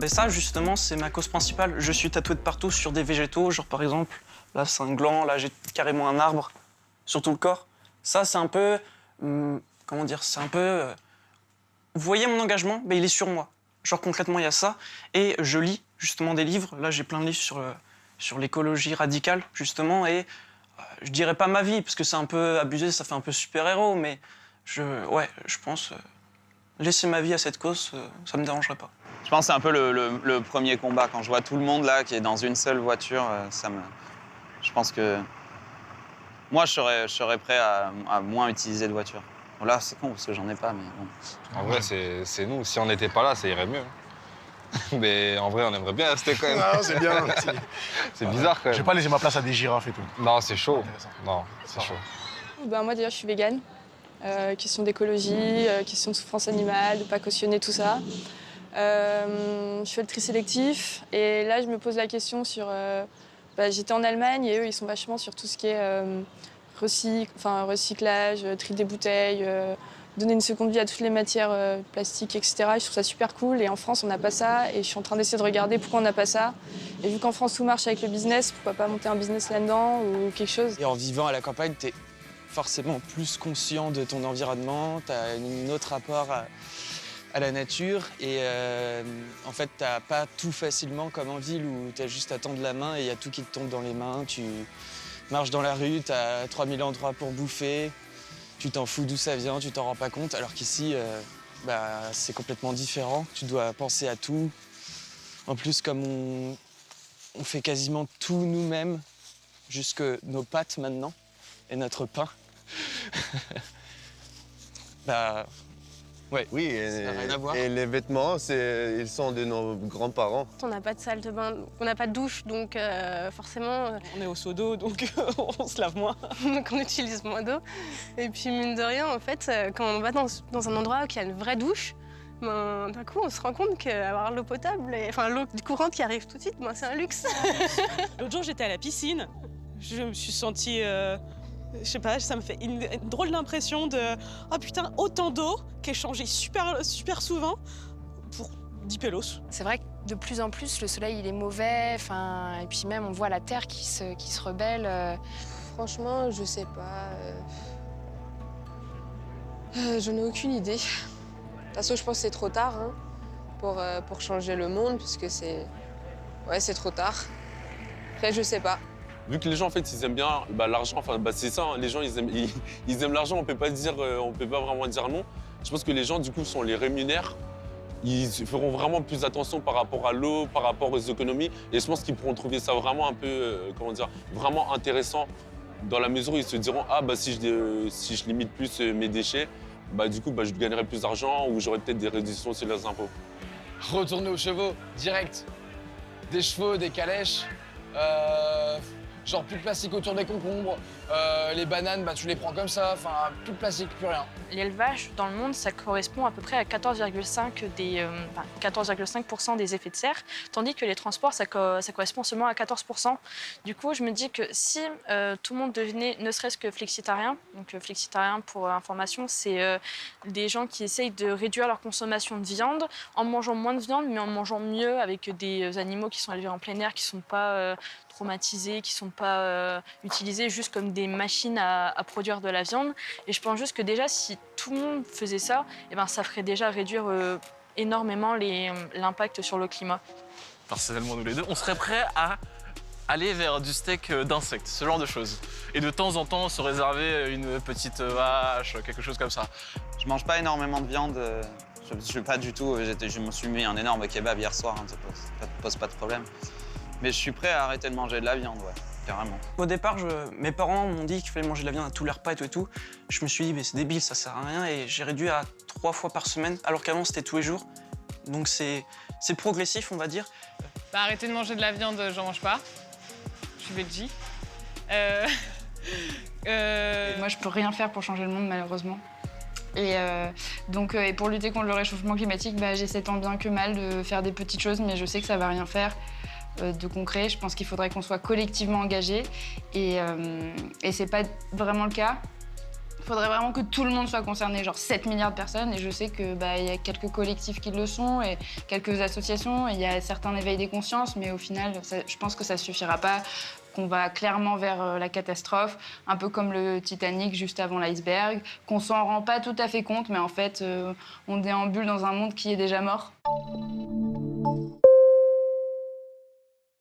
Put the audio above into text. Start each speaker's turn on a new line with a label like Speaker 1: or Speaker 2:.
Speaker 1: Ça, justement, c'est ma cause principale. Je suis tatoué de partout sur des végétaux, genre par exemple, là, c'est un gland, là, j'ai carrément un arbre sur tout le corps. Ça, c'est un peu... comment dire? C'est un peu... vous voyez mon engagement? Il est sur moi. Genre, concrètement, il y a ça. Et je lis, justement, des livres. Là, j'ai plein de livres sur l'écologie radicale, justement, et je dirais pas ma vie, parce que c'est un peu abusé, ça fait un peu super-héros, mais je pense... laisser ma vie à cette cause, ça me dérangerait pas.
Speaker 2: Je pense que c'est un peu le premier combat. Quand je vois tout le monde là qui est dans une seule voiture, je pense que moi, je serais prêt à moins utiliser de voiture. Bon, là, c'est con parce que j'en ai pas, mais bon.
Speaker 3: En vrai, c'est nous. Si on n'était pas là, ça irait mieux. Mais en vrai, on aimerait bien rester quand même.
Speaker 4: Non, c'est bien.
Speaker 3: C'est bizarre quand même.
Speaker 4: Je vais pas laisser ma place à des girafes et tout.
Speaker 3: Non, c'est chaud. Non, c'est chaud.
Speaker 5: Moi, d'ailleurs, je suis végane. Question d'écologie, question de souffrance animale, de ne pas cautionner tout ça. Je fais le tri sélectif et là, je me pose la question sur... j'étais en Allemagne et eux, ils sont vachement sur tout ce qui est recyclage, tri des bouteilles, donner une seconde vie à toutes les matières plastiques, etc. Je trouve ça super cool. Et en France, on n'a pas ça. Et je suis en train d'essayer de regarder pourquoi on n'a pas ça. Et vu qu'en France, tout marche avec le business, pourquoi pas monter un business là-dedans ou quelque chose.
Speaker 1: Et en vivant à la campagne, t'es forcément plus conscient de ton environnement, tu as un autre rapport à la nature et en fait, tu n'as pas tout facilement comme en ville où tu as juste à tendre la main et il y a tout qui te tombe dans les mains. Tu marches dans la rue, tu as 3000 endroits pour bouffer, tu t'en fous d'où ça vient, tu t'en rends pas compte, alors qu'ici, c'est complètement différent. Tu dois penser à tout. En plus, comme on fait quasiment tout nous-mêmes, jusque nos pâtes maintenant et notre pain. Ouais,
Speaker 6: oui,
Speaker 1: ça n'a rien à voir.
Speaker 6: Et les vêtements, ils sont de nos grands-parents.
Speaker 7: On n'a pas de salle de bain, on n'a pas de douche, donc forcément...
Speaker 1: On est au seau d'eau, donc on se lave moins.
Speaker 7: donc on utilise moins d'eau. Et puis mine de rien, en fait, quand on va dans un endroit où il y a une vraie douche, d'un coup, on se rend compte qu'avoir l'eau potable, l'eau courante qui arrive tout de suite, c'est un luxe.
Speaker 8: L'autre jour, j'étais à la piscine. Je me suis sentie... je sais pas, ça me fait une drôle d'impression de « Oh putain, autant d'eau qui est changée super, super souvent pour 10 pélos ».
Speaker 9: C'est vrai que de plus en plus, le soleil, il est mauvais. Et puis même, on voit la terre qui se rebelle.
Speaker 5: Franchement, je sais pas. J'en ai aucune idée. De toute façon, je pense que c'est trop tard pour changer le monde, puisque c'est trop tard. Après, je sais pas.
Speaker 10: Vu que les gens, en fait, ils aiment bien l'argent, c'est ça, hein, les gens, ils aiment l'argent, on peut pas vraiment dire non. Je pense que les gens, du coup, sont les rémunèrent. Ils feront vraiment plus attention par rapport à l'eau, par rapport aux économies. Et je pense qu'ils pourront trouver ça vraiment un peu, vraiment intéressant dans la mesure où ils se diront « Ah, si je limite plus mes déchets, du coup, je gagnerai plus d'argent ou j'aurai peut-être des réductions sur les impôts. »
Speaker 11: Retourner aux chevaux, direct. Des chevaux, des calèches. Genre plus de plastique autour des concombres, les bananes, tu les prends comme ça, plus de plastique, plus rien.
Speaker 9: L'élevage dans le monde, ça correspond à peu près à 14,5% des effets de serre, tandis que les transports, ça correspond seulement à 14%. Du coup, je me dis que si tout le monde devenait ne serait-ce que flexitarien, donc flexitarien pour information, c'est des gens qui essayent de réduire leur consommation de viande en mangeant moins de viande, mais en mangeant mieux avec des animaux qui sont élevés en plein air, qui ne sont pas traumatisés, qui ne sont pas utilisés juste comme des machines à produire de la viande. Et je pense juste que déjà, si tout le monde faisait ça, ça ferait déjà réduire énormément l'impact sur le climat.
Speaker 12: Personnellement, nous les deux, on serait prêts à aller vers du steak d'insectes, ce genre de choses. Et de temps en temps, se réserver une petite vache, quelque chose comme ça.
Speaker 2: Je mange pas énormément de viande. Je suis pas du tout... Je me suis mis un énorme kebab hier soir, ça pose pas de problème. Mais je suis prêt à arrêter de manger de la viande, ouais, carrément.
Speaker 1: Au départ, mes parents m'ont dit qu'il fallait manger de la viande à tous les repas et tout. Je me suis dit, mais c'est débile, ça sert à rien. Et j'ai réduit à 3 fois par semaine, alors qu'avant, c'était tous les jours. Donc c'est progressif, on va dire.
Speaker 13: Arrêter de manger de la viande, j'en mange pas. Je suis veggie.
Speaker 9: Moi, je peux rien faire pour changer le monde, malheureusement. Et pour lutter contre le réchauffement climatique, j'essaie tant bien que mal de faire des petites choses, mais je sais que ça va rien faire de concret. Je pense qu'il faudrait qu'on soit collectivement engagés et c'est pas vraiment le cas.
Speaker 4: Il faudrait vraiment que tout le monde soit concerné, genre 7 milliards de personnes. Et je sais qu'il y a quelques collectifs qui le sont et quelques associations. Et il y a certains éveils des consciences, mais au final, je pense que ça suffira pas. Qu'on va clairement vers la catastrophe, un peu comme le Titanic juste avant l'iceberg, qu'on s'en rend pas tout à fait compte, mais en fait, on déambule dans un monde qui est déjà mort.